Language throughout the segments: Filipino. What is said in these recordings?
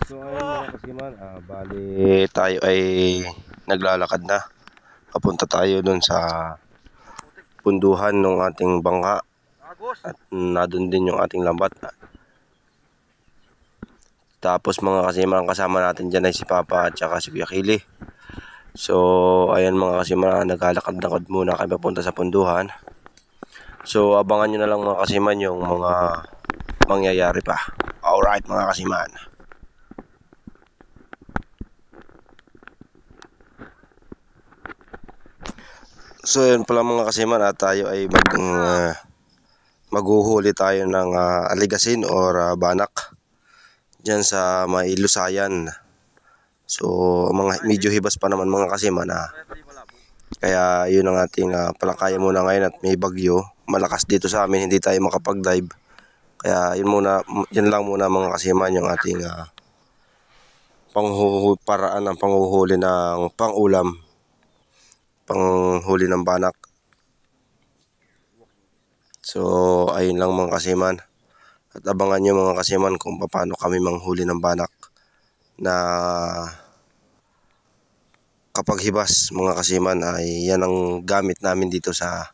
So ayun mga kasiman, bali tayo ay naglalakad na. Papunta tayo dun sa punduhan ng ating bangka. At nadun din yung ating lambat. Tapos mga kasiman, kasama natin dyan ay si Papa at saka si Kuya Kili. So ayan mga kasiman, naglalakad-lakad muna kami papunta sa punduhan. So abangan nyo na lang mga kasiman yung mga mangyayari pa. Alright mga kasiman. So yun pala mga kasiman, tayo ay maghuhuli tayo ng aligasin or banak dyan sa may Lusayan. So medyo hibas pa naman mga kasiman, kaya yun ang ating palakaya muna ngayon at may bagyo. Malakas dito sa amin, hindi tayo makapag-dive. Kaya yun lang muna mga kasiman yung ating paraan ng panghuhuli ng pang-ulam, panghuli ng banak. So ayun lang mga kasiman. At abangan nyo mga kasiman kung paano kami manghuli ng banak na kapag hibas mga kasiman ay yan ang gamit namin dito sa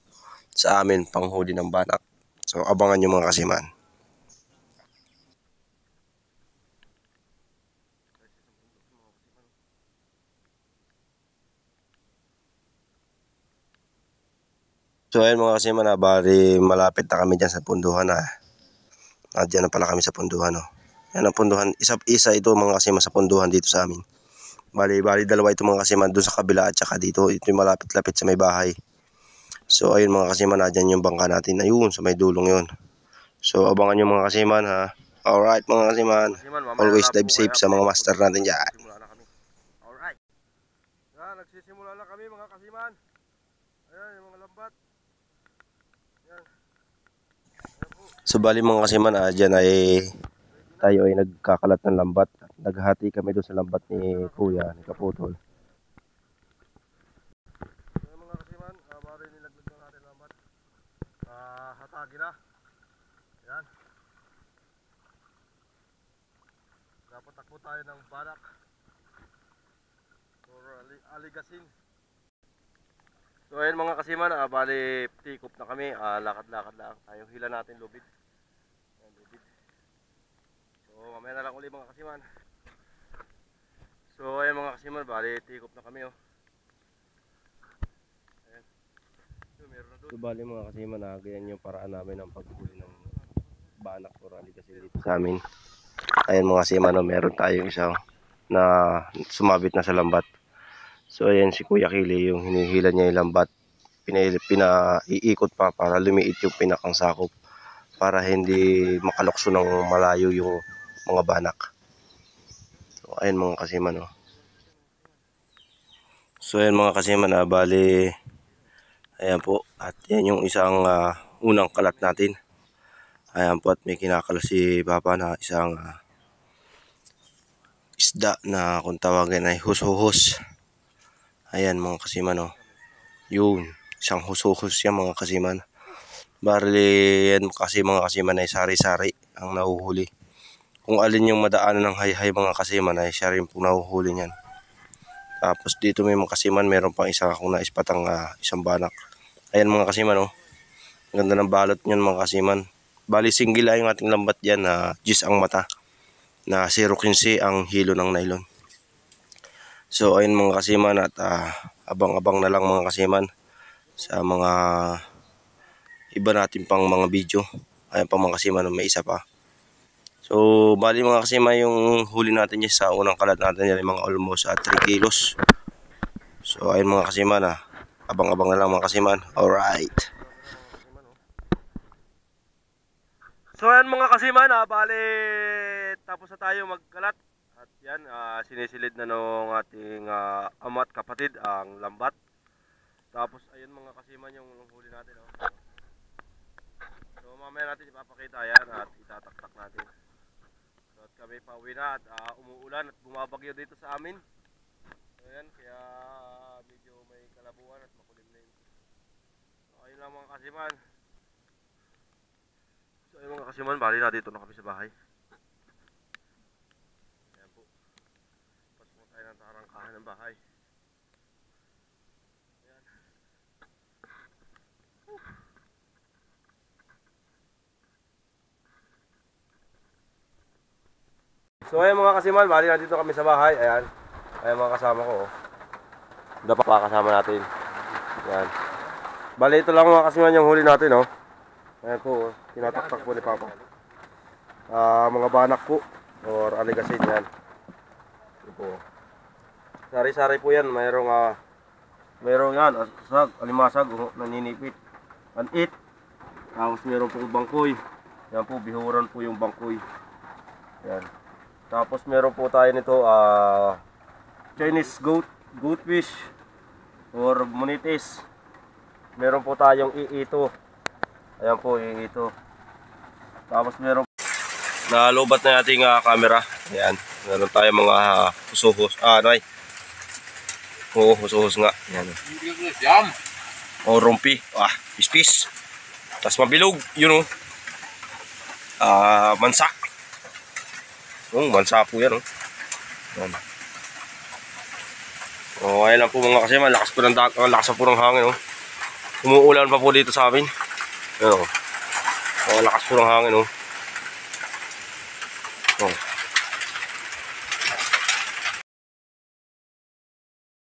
amin panghuli ng banak. So abangan nyo mga kasiman. So ayun mga kasiman, bali malapit na kami dyan sa punduhan Diyan na pala kami sa punduhan Yan ang punduhan, isa ito mga kasiman sa punduhan dito sa amin. Bali dalawa ito mga kasiman, doon sa kabila at saka dito. Ito yung malapit-lapit sa may bahay. So ayun mga kasiman, dyan yung bangka natin. Ayun, sa may dulong yun. So abangan nyo mga kasiman Alright mga kasiman, always dive safe sa mga master natin dyan. Alright. Nagsisimula na kami mga kasiman. Ayan yung mga lambat. Ayan. So bali mga kasiman, dyan ay tayo ay nagkakalat ng lambat. Naghati kami doon sa lambat ni Kuya, ni Kaputol. Ayan mga kasiman, bari nilaglag na natin lambat. Hatagi na. Ayan. Dapat takbo tayo ng banak. Or aligasin. So ayun mga kasiman, bali tikop na kami, lakad-lakad lang. Yung hila natin lubid. Ayan, lubid. So mamaya na lang ulit mga kasiman. So ayun mga kasiman, bali tikop na kami Ayan. So meron na doon. So bali mga kasiman, ganyan yung paraan namin ng paghuli ng banak or aligasin dito sa amin. Ayan mga kasiman, meron tayong isa na sumabit na sa lambat. So ayan si Kuya Kili, yung hinihila niya yung lambat, pinaiikot pa para lumiit yung pinakang sakop para hindi makalokso ng malayo yung mga banak. So ayan mga kasiman So ayan mga kasiman, bali ayan po, at yan yung isang unang kalat natin. Ayan po, at may kinakalas si Papa na isang isda na kung tawagin ay husuhus. Ayan mga kasiman yun, isang husuhus yan mga kasiman. Bali yan kasi mga kasiman ay sari-sari ang nahuhuli. Kung alin yung madaanan ng hayhay mga kasiman ay siya rin pong nahuhuli niyan. Tapos dito may mga kasiman, meron pang isa akong naispatang isang banak. Ayan mga kasiman ganda ng balot niyan mga kasiman. Bali single ay yung ating lambat dyan na gis ang mata, na 0.15 ang hilo ng nylon. So ayun mga kasiman, at abang-abang na lang mga kasiman sa mga iba natin pang mga video. Ayan pa mga kasiman, may isa pa. So bali mga kasiman, yung huli natin dyan sa unang kalat natin yan ay mga almost 3 kilos. So ayun mga kasiman, abang-abang na lang mga kasiman. Alright. So ayan mga kasiman, bali tapos na tayo magkalat. At yan, sinisilid na nung ating ama at kapatid ang lambat. Tapos ayun mga kasiman yung huli natin So mamaya natin ipapakita yan at itataktak natin. So at kami pauwi na at umuulan at bumabagyo dito sa amin. So ayan, kaya medyo may kalabuan at makulim na yun. So ayun lang mga kasiman. So ayun mga kasiman, bali na dito na kami sa bahay. Ayan po. ng bahay. So ayan mga kasiman, bali nandito kami sa bahay. Ayan. Ayan mga kasama ko. Oh. Dapat pa kasama natin. Ayan. Bali ito lang mga kasiman yung huli natin. Oh. Ayan po. Oh. Tinataktak po ni Papa. Mga banak po. Or aligasin yan. Ito po. Sari-sari po yan. Mayroong yan. Asag, alimasag. Naninipit. Anit. Tapos mayroon po bangkoy. Yan po. Bihuran po yung bangkoy. Yan. Tapos meron po tayo nito Chinese goatfish or monitis. Meron po tayong iito. Ayan po iito. Tapos meron nalobat na ating camera. Ayan. Meron tayong mga husuhos. Oo, husuhos nga. Ayan. O rumpi. Pispis. Tapos mabilog. Yun mansa. Bansa po yan. Yan. Ayan lang po mga kasi malakas po ng hangin. Umuulan pa po dito sa amin. Ayan, malakas po ng hangin.